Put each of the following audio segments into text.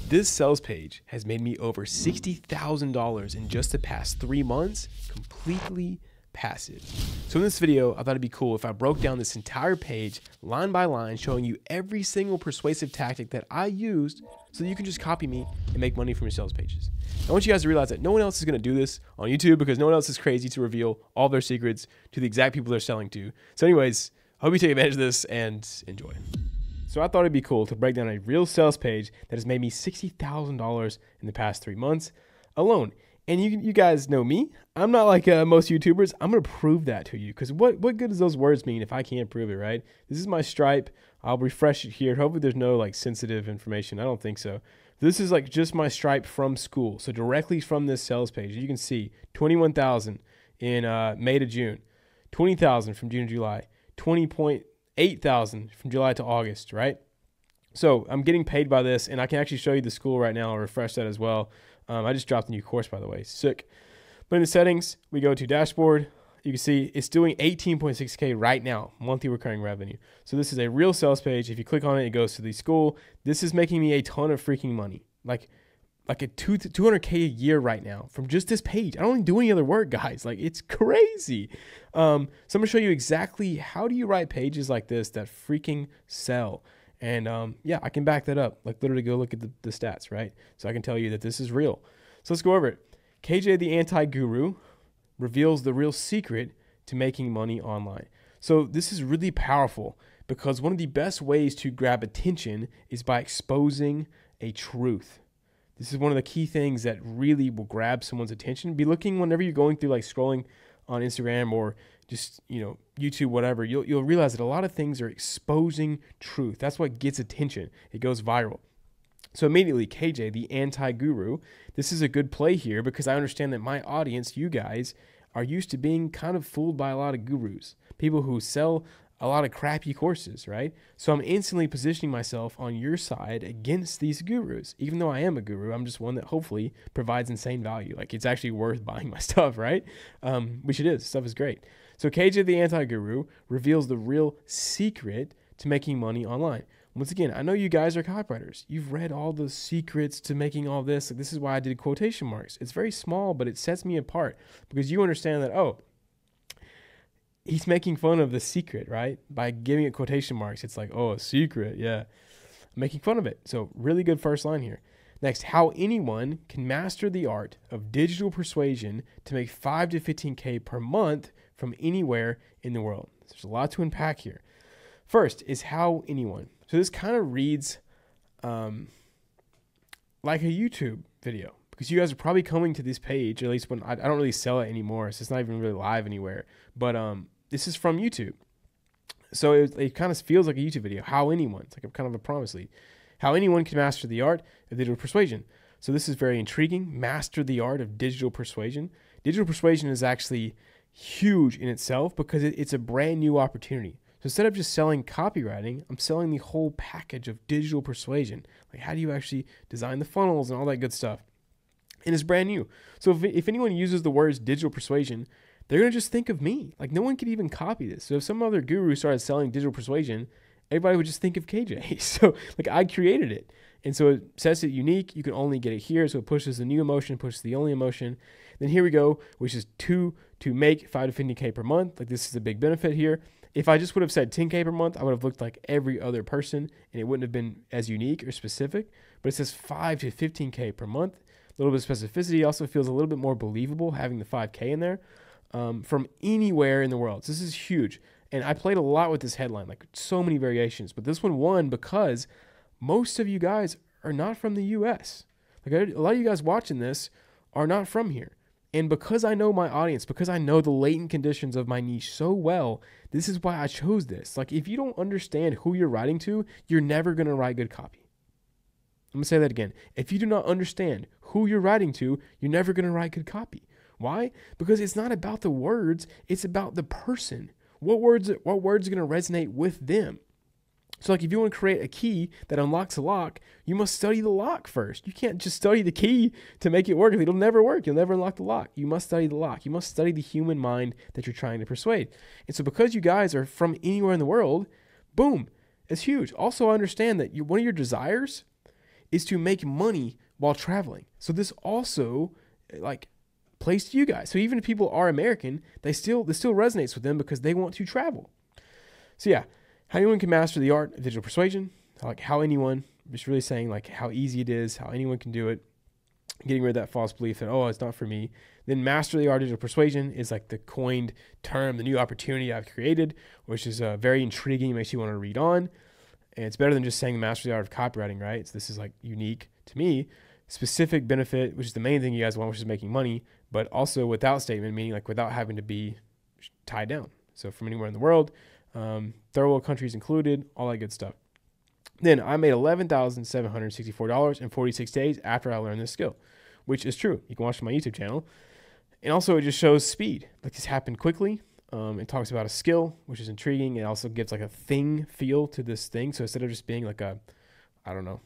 This sales page has made me over $60,000 in just the past 3 months, completely passive. So in this video, I thought it'd be cool if I broke down this entire page line by line, showing you every single persuasive tactic that I used so that you can just copy me and make money from your sales pages. I want you guys to realize that no one else is going to do this on YouTube because no one else is crazy to reveal all their secrets to the exact people they're selling to. So anyways, I hope you take advantage of this and enjoy. So I thought it'd be cool to break down a real sales page that has made me $60,000 in the past 3 months alone. And you guys know me. I'm not like most YouTubers. I'm going to prove that to you, because what good does those words mean if I can't prove it, right? This is my Stripe. I'll refresh it here. Hopefully there's no like sensitive information. I don't think so. This is like just my Stripe from school. So directly from this sales page, you can see 21,000 in May to June, 20,000 from June to July, 20.8,000 from July to August, right? So I'm getting paid by this, and I can actually show you the school right now. I'll refresh that as well. I just dropped a new course, by the way. Sick. But in the settings, we go to dashboard. You can see it's doing 18.6K right now, monthly recurring revenue. So this is a real sales page. If you click on it, it goes to the school. This is making me a ton of freaking money, like a 200K a year right now from just this page. I don't even do any other work, guys. Like, it's crazy. So I'm gonna show you exactly how do you write pages like this that freaking sell. And yeah, I can back that up. Like, literally go look at the stats, right? So I can tell you that this is real. So let's go over it. KJ, the anti-guru, reveals the real secret to making money online. So this is really powerful, because one of the best ways to grab attention is by exposing a truth. This is one of the key things that really will grab someone's attention. Be looking whenever you're going through, like, scrolling on Instagram or just, YouTube, whatever, you'll realize that a lot of things are exposing truth. That's what gets attention. It goes viral. So immediately, KJ, the anti-guru, this is a good play here, because I understand that my audience, you guys, are used to being kind of fooled by a lot of gurus, people who sell a lot of crappy courses, right? So I'm instantly positioning myself on your side against these gurus. Even though I am a guru, I'm just one that hopefully provides insane value. Like, it's actually worth buying my stuff, right? Which it is. Stuff is great. So KJ, the anti-guru, reveals the real secret to making money online. Once again, I know you guys are copywriters. You've read all the secrets to making all this. Like, this is why I did quotation marks. It's very small, but it sets me apart, because you understand that, oh, he's making fun of the secret, right? By giving it quotation marks, it's like, oh, a secret, yeah. I'm making fun of it. So really good first line here. Next, how anyone can master the art of digital persuasion to make 5 to 15K per month from anywhere in the world. There's a lot to unpack here. First is how anyone. So this kind of reads like a YouTube video, because you guys are probably coming to this page, or at least when I don't really sell it anymore, so it's not even really live anywhere. But this is from YouTube. So it kind of feels like a YouTube video. How anyone, it's like a kind of a promise lead. How anyone can master the art of digital persuasion. So this is very intriguing. Master the art of digital persuasion. Digital persuasion is actually huge in itself, because it's a brand new opportunity. So instead of just selling copywriting, I'm selling the whole package of digital persuasion. Like, how do you actually design the funnels and all that good stuff? And it's brand new. So if anyone uses the words digital persuasion, they're going to just think of me. Like, no one could even copy this. So if some other guru started selling digital persuasion, everybody would just think of KJ. So like, I created it. And so it sets it unique. You can only get it here. So it pushes the new emotion, pushes the only emotion. Then here we go, which is to make 5 to 50K per month. Like, this is a big benefit here. If I just would have said 10K per month, I would have looked like every other person, and it wouldn't have been as unique or specific. But it says 5 to 15K per month. A little bit of specificity also feels a little bit more believable having the 5K in there, from anywhere in the world. So this is huge. And I played a lot with this headline, like so many variations. But this one won because most of you guys are not from the US. Like, a lot of you guys watching this are not from here. And because I know my audience, because I know the latent conditions of my niche so well, this is why I chose this. Like, if you don't understand who you're writing to, you're never going to write good copy. I'm going to say that again. If you do not understand who you're writing to, you're never going to write good copy. Why? Because it's not about the words. It's about the person. What words are going to resonate with them? So like, if you want to create a key that unlocks a lock, you must study the lock first. You can't just study the key to make it work. It'll never work. You'll never unlock the lock. You must study the lock. You must study the human mind that you're trying to persuade. And so because you guys are from anywhere in the world, boom, it's huge. Also, understand that one of your desires is to make money while traveling. So this also like plays to you guys. So even if people are American, this still resonates with them because they want to travel. So yeah, how anyone can master the art of digital persuasion, like how anyone, just really saying like how easy it is, how anyone can do it, getting rid of that false belief that, oh, it's not for me. Then master the art of digital persuasion is like the coined term, the new opportunity I've created, which is very intriguing, makes you want to read on. And it's better than just saying master the art of copywriting, right? So this is like unique to me. Specific benefit, which is the main thing you guys want, which is making money, but also without statement, meaning like without having to be tied down. So from anywhere in the world, third world countries included, all that good stuff. Then I made $11,764 in 46 days after I learned this skill, which is true. You can watch my YouTube channel. And also it just shows speed. Like this happened quickly. It talks about a skill, which is intriguing. It also gives like a thing feel to this thing. So instead of just being like a, I don't know,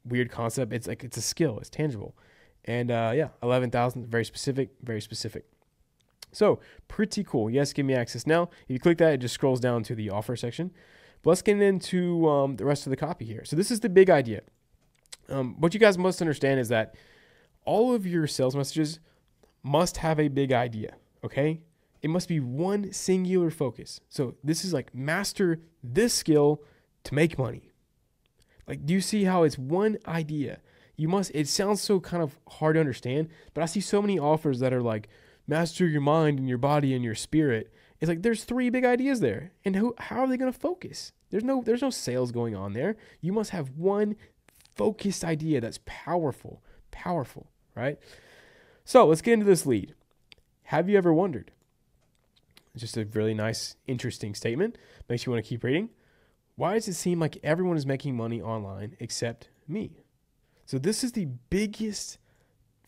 weird concept, it's like, it's a skill, it's tangible. And yeah, 11,000, very specific, very specific. So pretty cool. Yes, give me access now. If you click that, it just scrolls down to the offer section. But let's get into the rest of the copy here. So this is the big idea. What you guys must understand is that all of your sales messages must have a big idea, okay? It must be one singular focus. So this is like master this skill to make money. Like, do you see how it's one idea? It sounds so kind of hard to understand, but I see so many offers that are like, master your mind and your body and your spirit. It's like, there's 3 big ideas there. And how are they going to focus? There's no sales going on there. You must have one focused idea that's powerful, right? So let's get into this lead. Have you ever wondered? It's just a really nice, interesting statement. Makes you want to keep reading. Why does it seem like everyone is making money online except me? So this is the biggest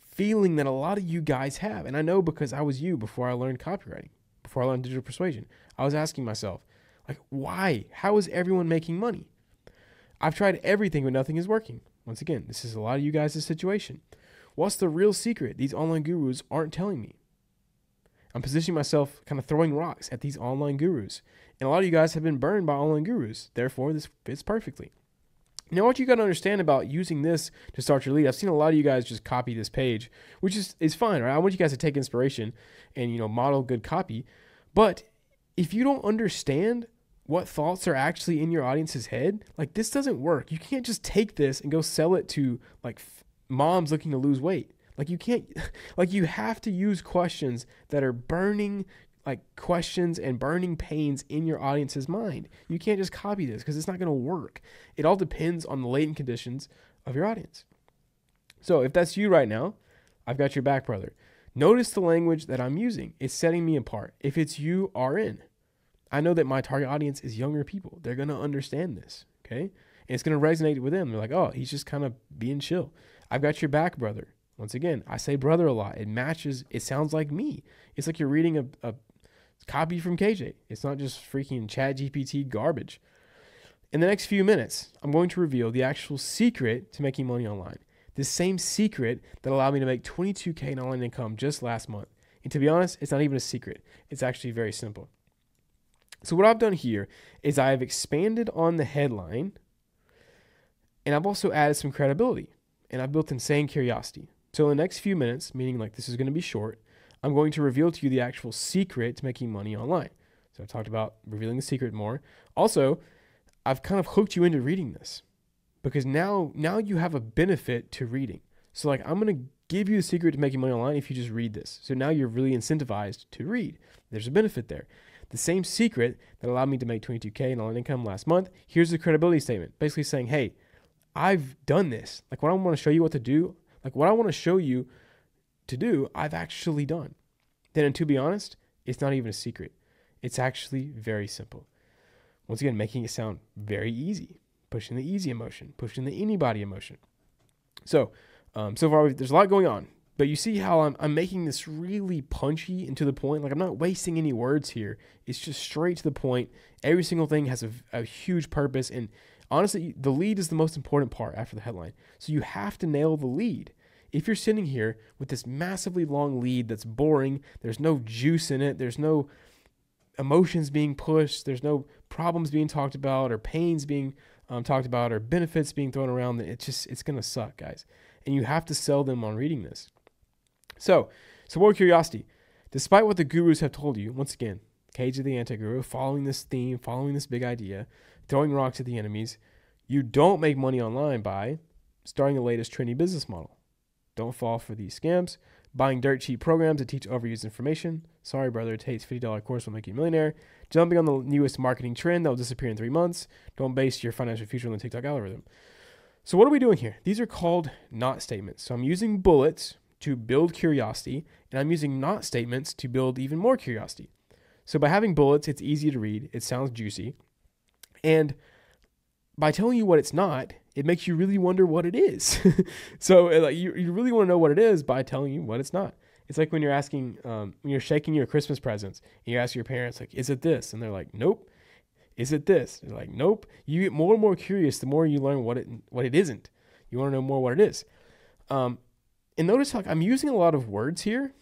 feeling that a lot of you guys have. And I know because I was you before I learned copywriting, before I learned digital persuasion. I was asking myself, like, why? How is everyone making money? I've tried everything, but nothing is working. Once again, this is a lot of you guys' situation. What's the real secret these online gurus aren't telling me? I'm positioning myself kind of throwing rocks at these online gurus. And a lot of you guys have been burned by online gurus. Therefore, this fits perfectly. Now, what you got to understand about using this to start your lead, I've seen a lot of you guys just copy this page, which is fine, right? I want you guys to take inspiration and, model good copy. But if you don't understand what thoughts are actually in your audience's head, like this doesn't work. You can't just take this and go sell it to like moms looking to lose weight. Like you can't, like you have to use questions that are burning, like questions and burning pains in your audience's mind. You can't just copy this because it's not going to work. It all depends on the latent conditions of your audience. So if that's you right now, I've got your back, brother. Notice the language that I'm using. It's setting me apart. If it's you, RN. I know that my target audience is younger people. They're going to understand this, okay? And it's going to resonate with them. They're like, oh, he's just kind of being chill. I've got your back, brother. Once again, I say brother a lot. It matches. It sounds like me. It's like you're reading a copy from KJ. It's not just freaking ChatGPT garbage. In the next few minutes, I'm going to reveal the actual secret to making money online. The same secret that allowed me to make $22K in online income just last month. And to be honest, it's not even a secret. It's actually very simple. So what I've done here is I've expanded on the headline, and I've also added some credibility, and I've built insane curiosity. So in the next few minutes, meaning like this is going to be short, I'm going to reveal to you the actual secret to making money online. So I talked about revealing the secret more. Also, I've kind of hooked you into reading this because now you have a benefit to reading. So like I'm going to give you the secret to making money online if you just read this. So now you're really incentivized to read. There's a benefit there. The same secret that allowed me to make $22K in online income last month, here's the credibility statement, basically saying, hey, I've done this. Like what I want to show you what to do, like what I want to show you to do, I've actually done. Then, and to be honest, it's not even a secret. It's actually very simple. Once again, making it sound very easy, pushing the easy emotion, pushing the anybody emotion. So, so far there's a lot going on, but you see how I'm making this really punchy and to the point. Like I'm not wasting any words here. It's just straight to the point. Every single thing has a huge purpose. And honestly, the lead is the most important part after the headline. So you have to nail the lead. If you're sitting here with this massively long lead that's boring, there's no juice in it, there's no emotions being pushed, there's no problems being talked about or pains being talked about, or benefits being thrown around. It's going to suck, guys. And you have to sell them on reading this. So more curiosity. Despite what the gurus have told you, once again, cage of the anti-guru, following this theme, following this big idea, throwing rocks at the enemies, you don't make money online by starting the latest trendy business model. Don't fall for these scams. Buying dirt cheap programs that teach overused information. Sorry, brother, Tate's $50 course will make you a millionaire. Jumping on the newest marketing trend that will disappear in 3 months. Don't base your financial future on the TikTok algorithm. So what are we doing here? These are called not statements. So I'm using bullets to build curiosity, and I'm using not statements to build even more curiosity. So by having bullets, it's easy to read. It sounds juicy. And by telling you what it's not, it makes you really wonder what it is. So like you really want to know what it is by telling you what it's not. It's like when you're asking, when you're shaking your Christmas presents, and you ask your parents, like, is it this? And they're like, nope. Is it this? They're like, nope. You get more and more curious the more you learn what it isn't. You want to know more what it is. And notice how I'm using a lot of words here,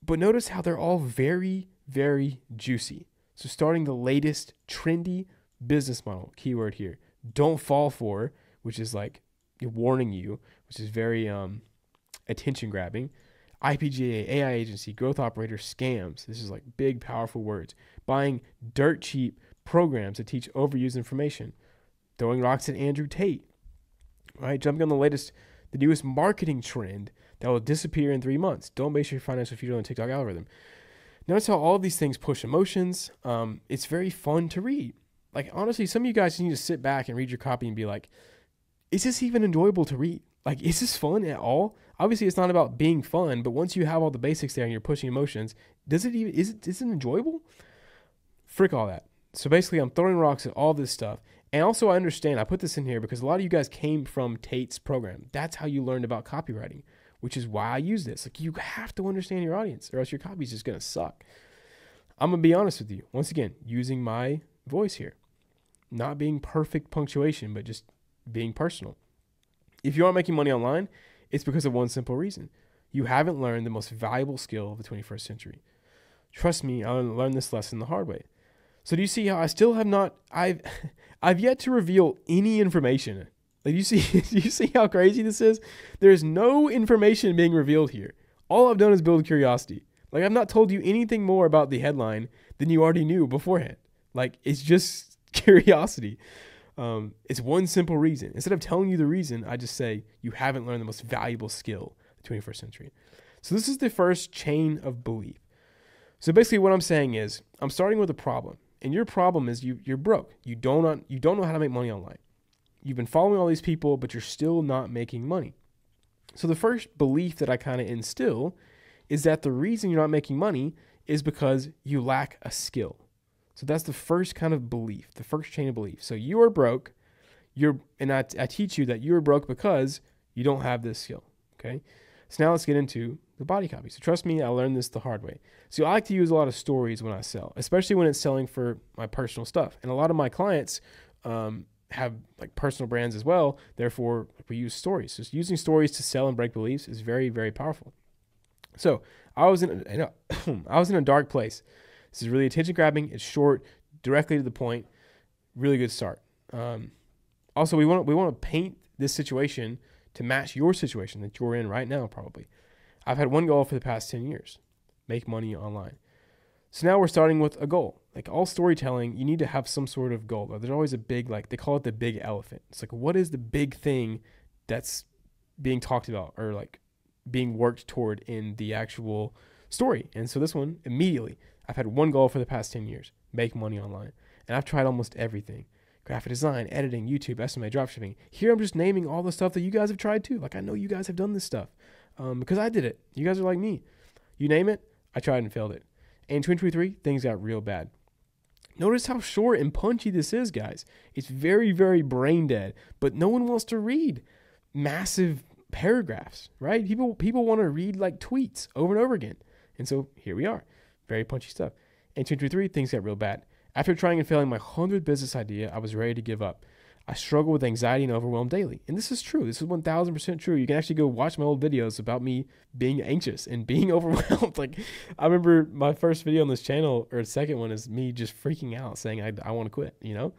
but notice how they're all very, very juicy. So starting the latest trendy business model, keyword here. Don't fall for, which is like warning you, which is very attention grabbing. IPGA, AI agency, growth operator, scams. This is like big, powerful words. Buying dirt cheap programs that teach overused information. Throwing rocks at Andrew Tate. Right? Jumping on the newest marketing trend that will disappear in 3 months. Don't base your financial future on the TikTok algorithm. Notice how all of these things push emotions. It's very fun to read. Like, honestly, some of you guys need to sit back and read your copy and be like, is this even enjoyable to read? Like, is this fun at all? Obviously, it's not about being fun, but once you have all the basics there and you're pushing emotions, is it enjoyable? Frick all that. So basically, I'm throwing rocks at all this stuff. And also, I understand, I put this in here because a lot of you guys came from Tate's program. That's how you learned about copywriting, which is why I use this. Like, you have to understand your audience or else your copy is just going to suck. I'm going to be honest with you. Once again, using my voice here. Not being perfect punctuation, but just being personal. If you aren't making money online, it's because of one simple reason. You haven't learned the most valuable skill of the 21st century. Trust me, I learned this lesson the hard way. So do you see how I still have not, I've yet to reveal any information. Like, do you see how crazy this is? There's no information being revealed here. All I've done is build curiosity. Like, I've not told you anything more about the headline than you already knew beforehand. Like, it's just curiosity. It's one simple reason. Instead of telling you the reason, I just say you haven't learned the most valuable skill of the 21st century. So this is the first chain of belief. So basically what I'm saying is I'm starting with a problem. And your problem is you're broke. You don't know how to make money online. You've been following all these people, but you're still not making money. So the first belief that I kind of instill is that the reason you're not making money is because you lack a skill. So that's the first kind of belief, the first chain of belief. So you are broke, and I teach you that you are broke because you don't have this skill, okay? So now let's get into the body copy. So trust me, I learned this the hard way. So I like to use a lot of stories when I sell, especially when it's selling for my personal stuff. And a lot of my clients have like personal brands as well. Therefore, we use stories. So using stories to sell and break beliefs is very, very powerful. So I was in a dark place. This is really attention grabbing. It's short, directly to the point. Really good start. Also, we want to paint this situation to match your situation that you're in right now. Probably, I've had one goal for the past 10 years: make money online. So now we're starting with a goal. Like all storytelling, you need to have some sort of goal. There's always a big, like they call it the big elephant. It's like, what is the big thing that's being talked about or like being worked toward in the actual story? And so this one, immediately, I've had one goal for the past 10 years, make money online. And I've tried almost everything: graphic design, editing, YouTube, SMA, dropshipping. Here I'm just naming all the stuff that you guys have tried too. Like I know you guys have done this stuff because I did it. You guys are like me. You name it, I tried and failed it. And in 2023, things got real bad. Notice how short and punchy this is, guys. It's very, very brain dead, but no one wants to read massive paragraphs, right? People want to read like tweets over and over again. And so here we are. Very punchy stuff. In 2023, things got real bad. After trying and failing my 100th business idea, I was ready to give up. I struggle with anxiety and overwhelm daily. And this is true. This is 1000% true. You can actually go watch my old videos about me being anxious and being overwhelmed. Like I remember my first video on this channel, or the second one, is me just freaking out saying I want to quit, you know?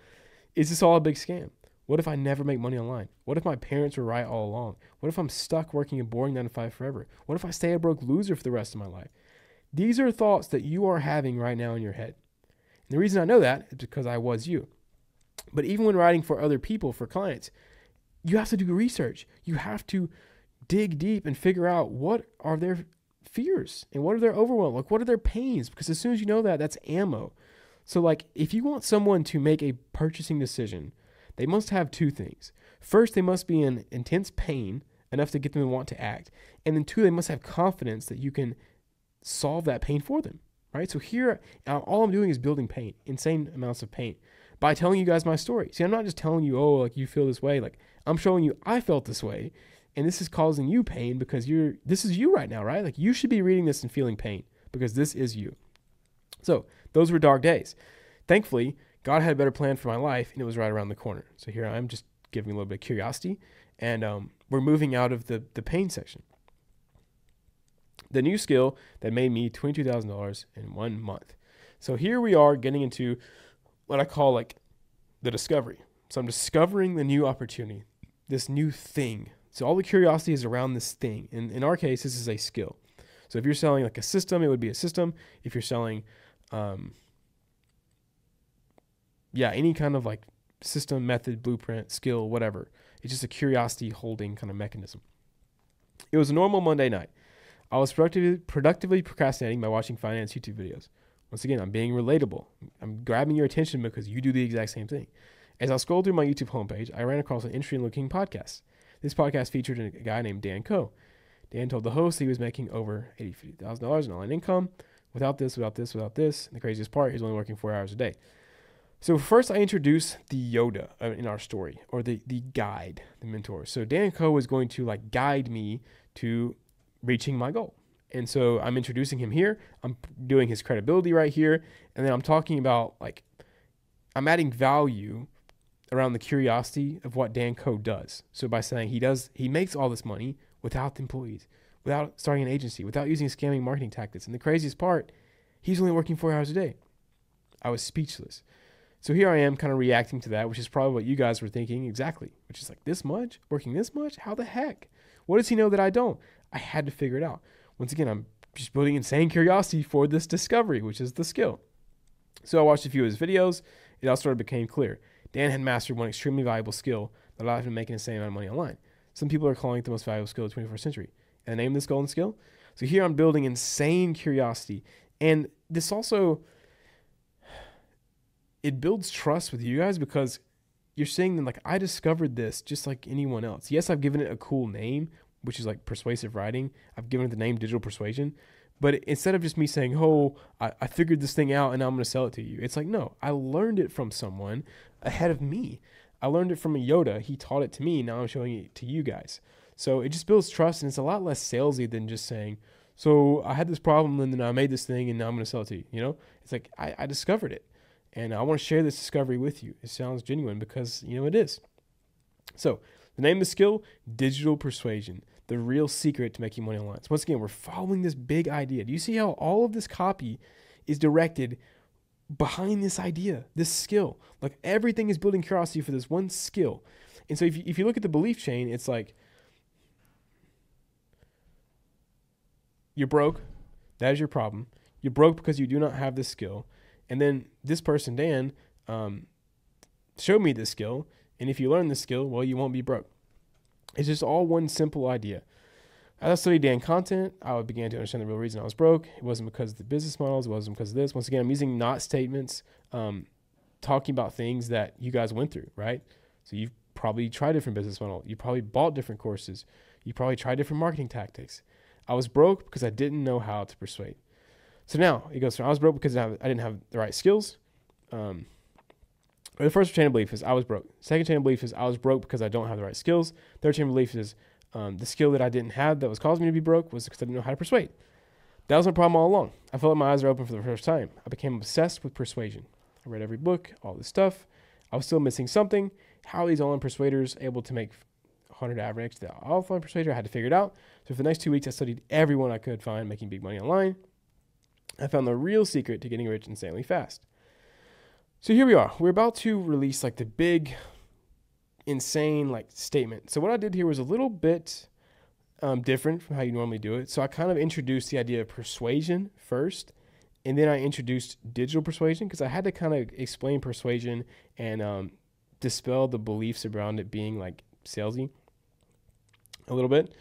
Is this all a big scam? What if I never make money online? What if my parents were right all along? What if I'm stuck working a boring 9 to 5 forever? What if I stay a broke loser for the rest of my life? These are thoughts that you are having right now in your head. And the reason I know that is because I was you. But even when writing for other people, for clients, you have to do research. You have to dig deep and figure out what are their fears and what are their overwhelm, like what are their pains? Because as soon as you know that, that's ammo. So like if you want someone to make a purchasing decision, they must have two things. First, they must be in intense pain enough to get them to want to act. And then two, they must have confidence that you can solve that pain for them, right? So here, all I'm doing is building pain, insane amounts of pain, by telling you guys my story. See, I'm not just telling you, oh, like you feel this way. Like I'm showing you I felt this way. And this is causing you pain because this is you right now, right? Like you should be reading this and feeling pain because this is you. So those were dark days. Thankfully, God had a better plan for my life, and it was right around the corner. So here I am just giving a little bit of curiosity, and we're moving out of the pain section. The new skill that made me $22,000 in 1 month. So here we are getting into what I call like the discovery. So I'm discovering the new opportunity, this new thing. So all the curiosity is around this thing. And in our case, this is a skill. So if you're selling like a system, it would be a system. If you're selling any kind of like system, method, blueprint, skill, whatever. It's just a curiosity holding kind of mechanism. It was a normal Monday night. I was productively procrastinating by watching finance YouTube videos. Once again, I'm being relatable. I'm grabbing your attention because you do the exact same thing. As I scrolled through my YouTube homepage, I ran across an interesting-looking podcast. This podcast featured a guy named Dan Coe. Dan told the host he was making over $80,000 in online income without this. And the craziest part, he's only working 4 hours a day. So first I introduced the Yoda in our story, or the guide, the mentor. So Dan Coe was going to like guide me to reaching my goal. And so I'm introducing him here. I'm doing his credibility right here. And then I'm talking about like, I'm adding value around the curiosity of what Dan Coe does. So by saying he makes all this money without employees, without starting an agency, without using scamming marketing tactics. And the craziest part, he's only working 4 hours a day. I was speechless. So here I am kind of reacting to that, which is probably what you guys were thinking exactly, which is like this much, working this much? How the heck? What does he know that I don't? I had to figure it out. Once again, I'm just building insane curiosity for this discovery, which is the skill. So I watched a few of his videos. It all sort of became clear. Dan had mastered one extremely valuable skill that allowed him to make an insane amount of money online. Some people are calling it the most valuable skill of the 21st century. And the name of this golden skill? So here I'm building insane curiosity. And this also, it builds trust with you guys because you're saying that like, I discovered this just like anyone else. Yes, I've given it a cool name, which is like persuasive writing. I've given it the name digital persuasion. But instead of just me saying, oh, I figured this thing out and now I'm going to sell it to you. It's like, no, I learned it from someone ahead of me. I learned it from a Yoda. He taught it to me. Now I'm showing it to you guys. So it just builds trust, and it's a lot less salesy than just saying, so I had this problem and then I made this thing and now I'm going to sell it to you. You know, it's like I discovered it and I want to share this discovery with you. It sounds genuine because, you know, it is. So the name of the skill, digital persuasion, the real secret to making money online. So once again, we're following this big idea. Do you see how all of this copy is directed behind this idea, this skill? Like everything is building curiosity for this one skill. And so if you look at the belief chain, it's like, you're broke. That is your problem. You're broke because you do not have this skill. And then this person, Dan, showed me this skill. And if you learn this skill, well, you won't be broke. It's just all one simple idea. As I studied Dan content, I began to understand the real reason I was broke. It wasn't because of the business models. It wasn't because of this. Once again, I'm using not statements, talking about things that you guys went through, right? So you've probably tried different business models. You probably bought different courses. You probably tried different marketing tactics. I was broke because I didn't know how to persuade. So now it goes from I was broke because I didn't have the right skills. The first chain of belief is I was broke. Second chain of belief is I was broke because I don't have the right skills. Third chain of belief is the skill that I didn't have that was causing me to be broke was because I didn't know how to persuade. That was my problem all along. I felt like my eyes were open for the first time. I became obsessed with persuasion. I read every book, all this stuff. I was still missing something. How are these online persuaders able to make 100 average? The offline persuader, I had to figure it out. So for the next 2 weeks, I studied everyone I could find making big money online. I found the real secret to getting rich insanely fast. So here we are. We're about to release like the big, insane like statement. So what I did here was a little bit different from how you normally do it. So I kind of introduced the idea of persuasion first, and then I introduced digital persuasion because I had to kind of explain persuasion and dispel the beliefs around it being like salesy a little bit.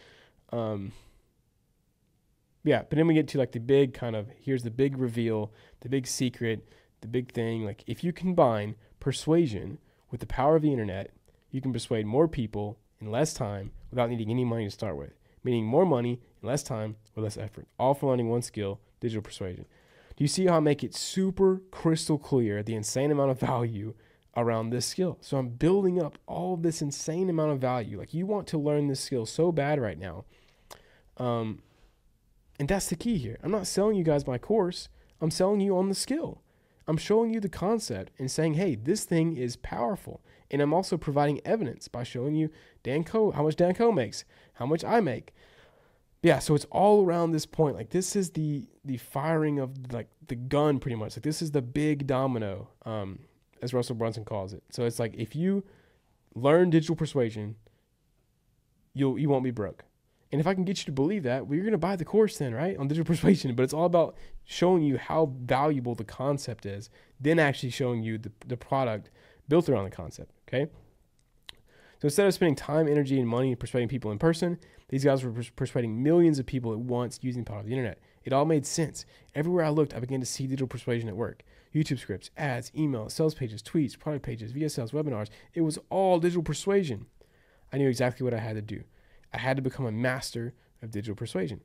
Yeah, but then we get to like the big kind of, here's the big reveal, the big secret, the big thing. Like if you combine persuasion with the power of the internet, you can persuade more people in less time without needing any money to start with, meaning more money in less time with less effort, all for learning one skill, digital persuasion. Do you see how I make it super crystal clear the insane amount of value around this skill? So I'm building up all this insane amount of value. Like you want to learn this skill so bad right now. And that's the key here. I'm not selling you guys my course. I'm selling you on the skill. I'm showing you the concept and saying, hey, this thing is powerful. And I'm also providing evidence by showing you how much Dan Co makes, how much I make. Yeah, so it's all around this point. Like this is the firing of like the gun pretty much. Like this is the big domino, as Russell Brunson calls it. So it's like if you learn digital persuasion, you won't be broke. And if I can get you to believe that, well, you're going to buy the course then, right, on digital persuasion. But it's all about showing you how valuable the concept is, then actually showing you the product built around the concept, okay? So instead of spending time, energy, and money persuading people in person, these guys were persuading millions of people at once using the power of the internet. It all made sense. Everywhere I looked, I began to see digital persuasion at work. YouTube scripts, ads, emails, sales pages, tweets, product pages, VSLs, webinars. It was all digital persuasion. I knew exactly what I had to do. I had to become a master of digital persuasion.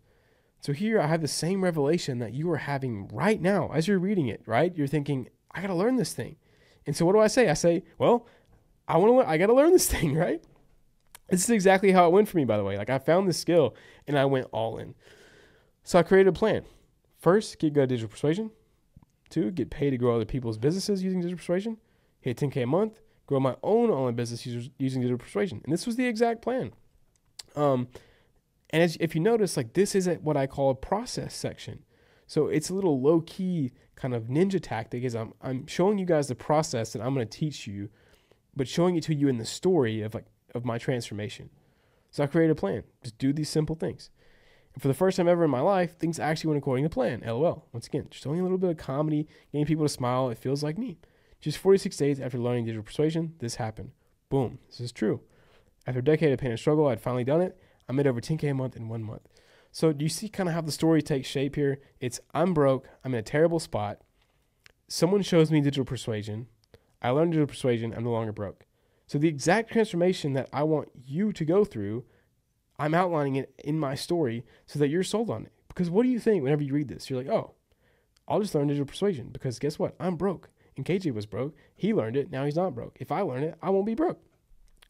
So here I have the same revelation that you are having right now as you're reading it, right? You're thinking, I got to learn this thing. And so what do I say? I say, well, I got to learn this thing, right? This is exactly how it went for me, by the way. Like I found this skill and I went all in. So I created a plan. First, get good at digital persuasion. 2, get paid to grow other people's businesses using digital persuasion. Hit 10K a month, grow my own online business using digital persuasion. And this was the exact plan. And if you notice, like this is what I call a process section. So it's a little low key kind of ninja tactic is I'm showing you guys the process that I'm going to teach you, but showing it to you in the story of my transformation. So I created a plan. Just do these simple things. And for the first time ever in my life, things actually went according to plan. LOL. Once again, just showing a little bit of comedy, getting people to smile. It feels like me. Just 46 days after learning digital persuasion, this happened. Boom. This is true. After a decade of pain and struggle, I'd finally done it. I made over 10K a month in 1 month. So do you see kind of how the story takes shape here? It's I'm broke. I'm in a terrible spot. Someone shows me digital persuasion. I learned digital persuasion. I'm no longer broke. So the exact transformation that I want you to go through, I'm outlining it in my story so that you're sold on it. Because what do you think whenever you read this? You're like, oh, I'll just learn digital persuasion because guess what? I'm broke. And KJ was broke. He learned it. Now he's not broke. If I learn it, I won't be broke.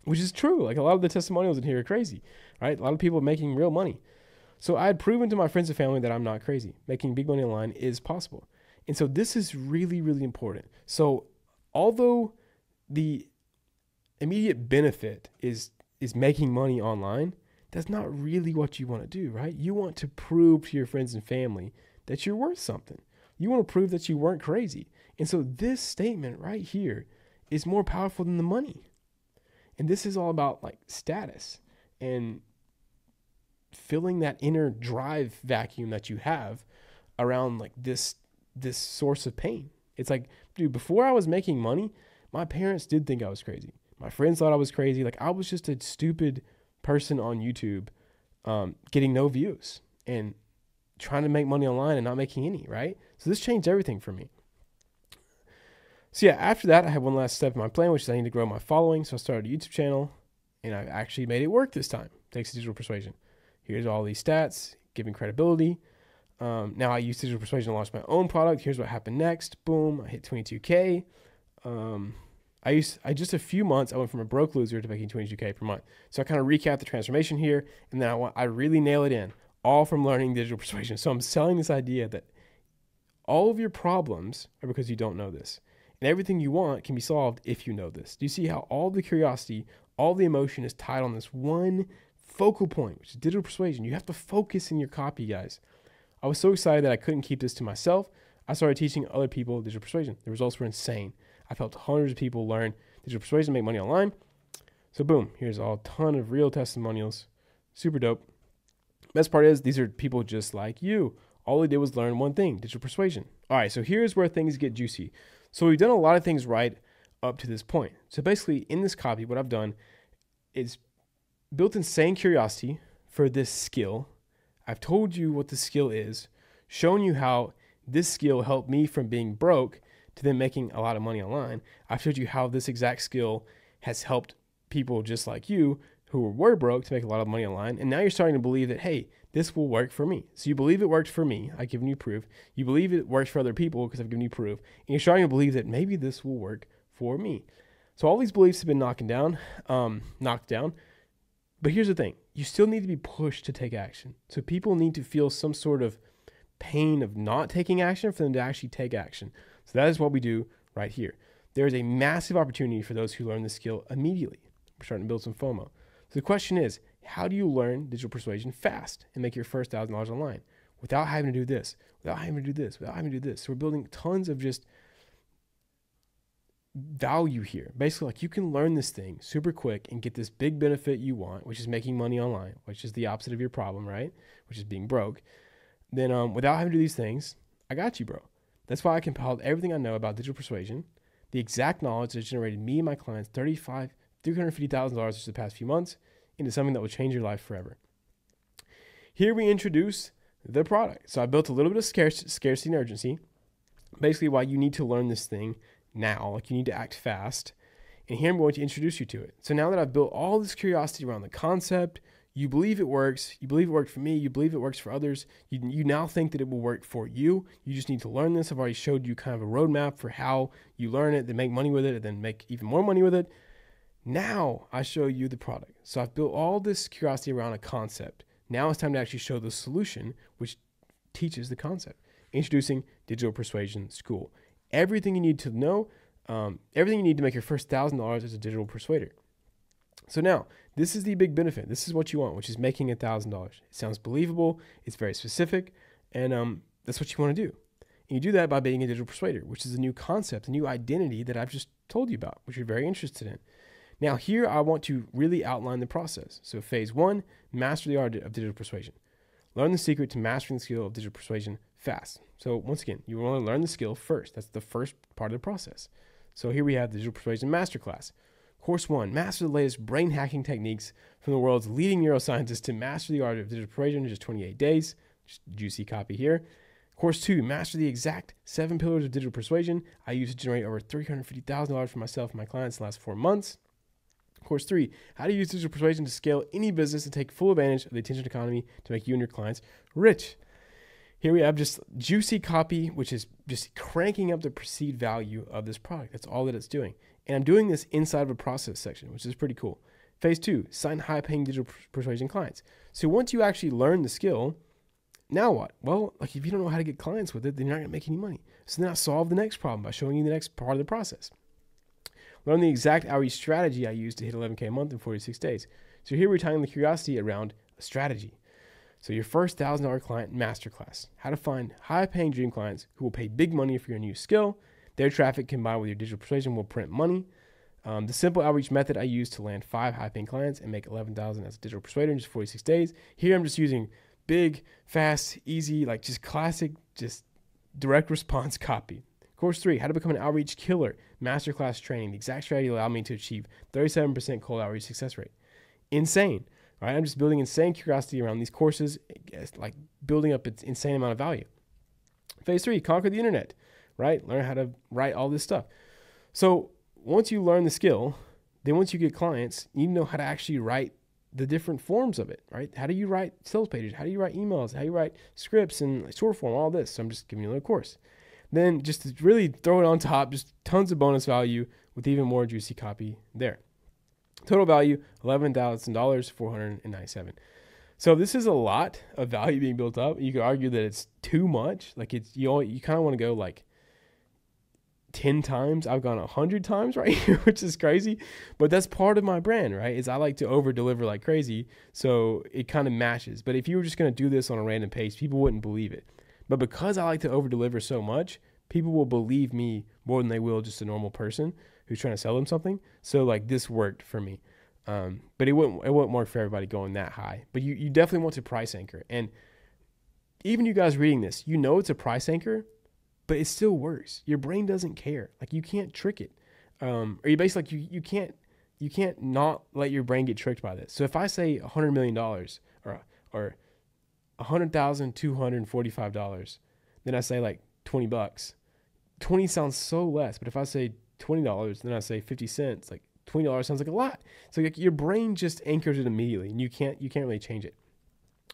Which is true. Like a lot of the testimonials in here are crazy, right? A lot of people are making real money. So I had proven to my friends and family that I'm not crazy. Making big money online is possible. And so this is really, really important. So although the immediate benefit is making money online, that's not really what you want to do, right? You want to prove to your friends and family that you're worth something. You want to prove that you weren't crazy. And so this statement right here is more powerful than the money. And this is all about like status and filling that inner drive vacuum that you have around like this source of pain. It's like, dude, before I was making money, my parents did think I was crazy. My friends thought I was crazy. Like I was just a stupid person on YouTube, getting no views and trying to make money online and not making any, right? So this changed everything for me. So yeah, after that, I had one last step in my plan, which is I need to grow my following. So I started a YouTube channel and I actually made it work this time, thanks to digital persuasion. Here's all these stats, giving credibility. Now I use digital persuasion to launch my own product. Here's what happened next. Boom, I hit 22K. I just a few months, I went from a broke loser to making 22K per month. So I kind of recap the transformation here, and then I really nail it in, all from learning digital persuasion. So I'm selling this idea that all of your problems are because you don't know this. And everything you want can be solved if you know this. Do you see how all the curiosity, all the emotion is tied on this one focal point, which is digital persuasion? You have to focus in your copy, guys. I was so excited that I couldn't keep this to myself. I started teaching other people digital persuasion. The results were insane. I've helped hundreds of people learn digital persuasion, make money online. So boom, here's a ton of real testimonials. Super dope. Best part is these are people just like you. All they did was learn one thing, digital persuasion. All right, so here's where things get juicy. So we've done a lot of things right up to this point. So basically in this copy, what I've done is built insane curiosity for this skill. I've told you what the skill is, shown you how this skill helped me from being broke to then making a lot of money online. I've showed you how this exact skill has helped people just like you who were broke to make a lot of money online. And now you're starting to believe that, hey, this will work for me. So you believe it worked for me. I've given you proof. You believe it works for other people because I've given you proof. And you're starting to believe that maybe this will work for me. So all these beliefs have been knocked down. But here's the thing. You still need to be pushed to take action. So people need to feel some sort of pain of not taking action for them to actually take action. So that is what we do right here. There is a massive opportunity for those who learn the skill immediately. We're starting to build some FOMO. So the question is, how do you learn digital persuasion fast and make your first $1,000 online without having to do this, without having to do this, without having to do this? So we're building tons of just value here. Basically, like you can learn this thing super quick and get this big benefit you want, which is making money online, which is the opposite of your problem, right? Which is being broke. Then without having to do these things, I got you, bro. That's why I compiled everything I know about digital persuasion, the exact knowledge that generated me and my clients $350,000 just the past few months into something that will change your life forever. Here we introduce the product. So I built a little bit of scarcity and urgency, basically why you need to learn this thing now, like you need to act fast. And here I'm going to introduce you to it. So now that I've built all this curiosity around the concept, you believe it works, you believe it worked for me, you believe it works for others, you now think that it will work for you. You just need to learn this. I've already showed you kind of a roadmap for how you learn it, then make money with it, and then make even more money with it. Now I show you the product. So I've built all this curiosity around a concept. Now it's time to actually show the solution, which teaches the concept. Introducing Digital Persuasion School. Everything you need to know, everything you need to make your first $1,000 as a digital persuader. So now, this is the big benefit. This is what you want, which is making $1,000. It sounds believable. It's very specific. And that's what you want to do. And you do that by being a digital persuader, which is a new concept, a new identity that I've just told you about, which you're very interested in. Now here, I want to really outline the process. So phase 1, master the art of digital persuasion. Learn the secret to mastering the skill of digital persuasion fast. So once again, you want to learn the skill first. That's the first part of the process. So here we have the Digital Persuasion Masterclass. Course 1, master the latest brain hacking techniques from the world's leading neuroscientists to master the art of digital persuasion in just 28 days. Just juicy copy here. Course 2, master the exact 7 pillars of digital persuasion I used to generate over $350,000 for myself and my clients in the last 4 months. Course 3, how to use digital persuasion to scale any business and take full advantage of the attention economy to make you and your clients rich. Here we have just juicy copy, which is just cranking up the perceived value of this product. That's all that it's doing. And I'm doing this inside of a process section, which is pretty cool. Phase 2, sign high-paying digital persuasion clients. So once you actually learn the skill, now what? Well, like if you don't know how to get clients with it, then you're not going to make any money. So then I solve the next problem by showing you the next part of the process. Learn the exact outreach strategy I used to hit 11K a month in 46 days. So here we're tying the curiosity around a strategy. So your first $1,000 client masterclass, how to find high-paying dream clients who will pay big money for your new skill. Their traffic combined with your digital persuasion will print money. The simple outreach method I use to land 5 high-paying clients and make $11,000 as a digital persuader in just 46 days. Here I'm just using big, fast, easy, like just classic, just direct response copy. Course 3, how to become an outreach killer. Masterclass training. The exact strategy allowed me to achieve 37% cold outreach success rate. Insane, right? I'm just building insane curiosity around these courses, like building up its insane amount of value. Phase 3, conquer the internet, right? Learn how to write all this stuff. So once you learn the skill, then once you get clients, you know how to actually write the different forms of it, right? How do you write sales pages? How do you write emails? How do you write scripts and short form, all this. So I'm just giving you a little course. Then just to really throw it on top, just tons of bonus value with even more juicy copy there. Total value, $11,000, $497. So this is a lot of value being built up. You could argue that it's too much. Like it's you kind of want to go like 10 times. I've gone 100 times right here, which is crazy. But that's part of my brand, right? Is I like to over deliver like crazy. So it kind of matches. But if you were just going to do this on a random pace, people wouldn't believe it. But because I like to over deliver so much, people will believe me more than they will just a normal person who's trying to sell them something. So like this worked for me. But it wouldn't work for everybody going that high. But you definitely want to price anchor. And even you guys reading this, you know it's a price anchor, but it still works. Your brain doesn't care. Like you can't trick it. Or you basically like you can't not let your brain get tricked by this. So if I say $100 million or $100,245, then I say like $20. 20 sounds so less, but if I say $20, then I say 50 cents, like $20 sounds like a lot. So like your brain just anchors it immediately, and you can't really change it.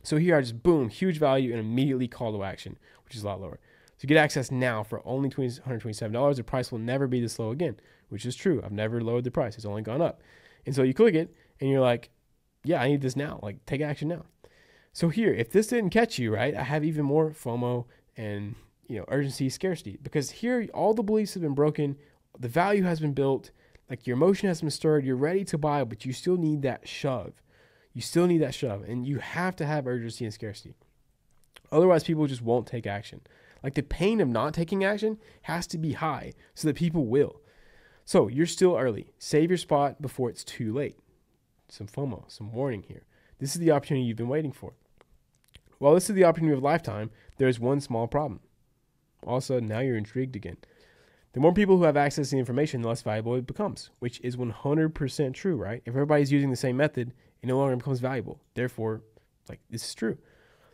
So here I just boom, huge value, and immediately call to action, which is a lot lower. So get access now for only $127. The price will never be this low again, which is true. I've never lowered the price. It's only gone up. And so you click it and you're like, yeah, I need this now. Like take action now. So here, if this didn't catch you, right, I have even more FOMO and, urgency, scarcity, because here all the beliefs have been broken. The value has been built. Like your emotion has been stirred. You're ready to buy, but you still need that shove. You still need that shove, and you have to have urgency and scarcity. Otherwise, people just won't take action. Like the pain of not taking action has to be high so that people will. So you're still early. Save your spot before it's too late. Some FOMO, some warning here. This is the opportunity you've been waiting for. While this is the opportunity of a lifetime, there's one small problem. All of a sudden, now you're intrigued again. The more people who have access to the information, the less valuable it becomes, which is 100% true, right? If everybody's using the same method, it no longer becomes valuable. Therefore, this is true.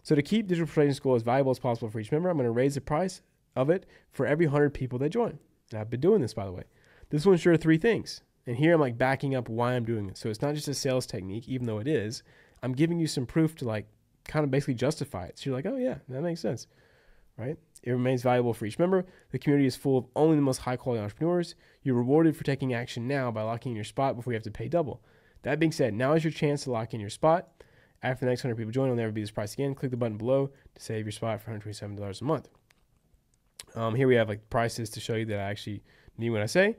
So to keep Digital Persuasion School as valuable as possible for each member, I'm going to raise the price of it for every 100 people that join. And I've been doing this, by the way. This will ensure 3 things. And here I'm backing up why I'm doing this. So it's not just a sales technique, even though it is. I'm giving you some proof to kind of basically justify it. So you're like, oh yeah, that makes sense, right? It remains valuable for each member. The community is full of only the most high quality entrepreneurs. You're rewarded for taking action now by locking in your spot before you have to pay double. That being said, now is your chance to lock in your spot. After the next 100 people join, it'll never be this price again. Click the button below to save your spot for $127 a month. Here we have prices to show you that I actually mean what I say.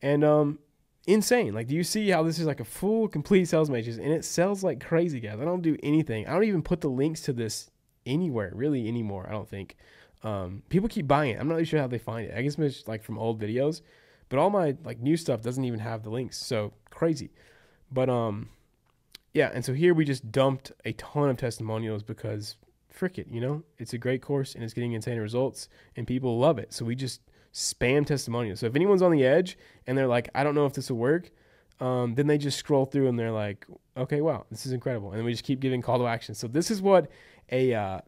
And insane. Do you see how this is a full, complete sales matrix? And it sells like crazy, guys. I don't do anything. I don't even put the links to this anywhere, really, anymore, I don't think. People keep buying it. I'm not really sure how they find it. I guess it's from old videos. But all my new stuff doesn't even have the links. So crazy. But yeah, and so here we just dumped a ton of testimonials because frick it, it's a great course and it's getting insane results and people love it. So we just spam testimonials. So if anyone's on the edge and they're like, I don't know if this will work, then they just scroll through and they're like, okay, wow, this is incredible. And then we just keep giving call to action. So this is what a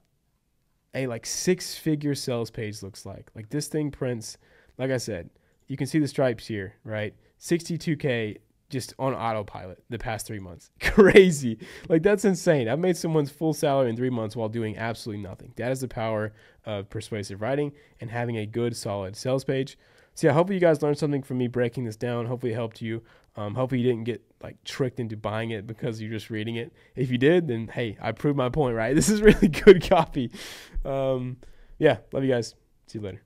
6-figure sales page looks like. This thing prints, like I said, you can see the stripes here, right? 62K just on autopilot the past 3 months. Crazy. That's insane. I've made someone's full salary in 3 months while doing absolutely nothing. That is the power of persuasive writing and having a good, solid sales page. So yeah, hopefully you guys learned something from me breaking this down. Hopefully it helped you. Hopefully you didn't get tricked into buying it because you're just reading it. If you did, then hey, I proved my point, right? This is really good copy. Yeah, love you guys. See you later.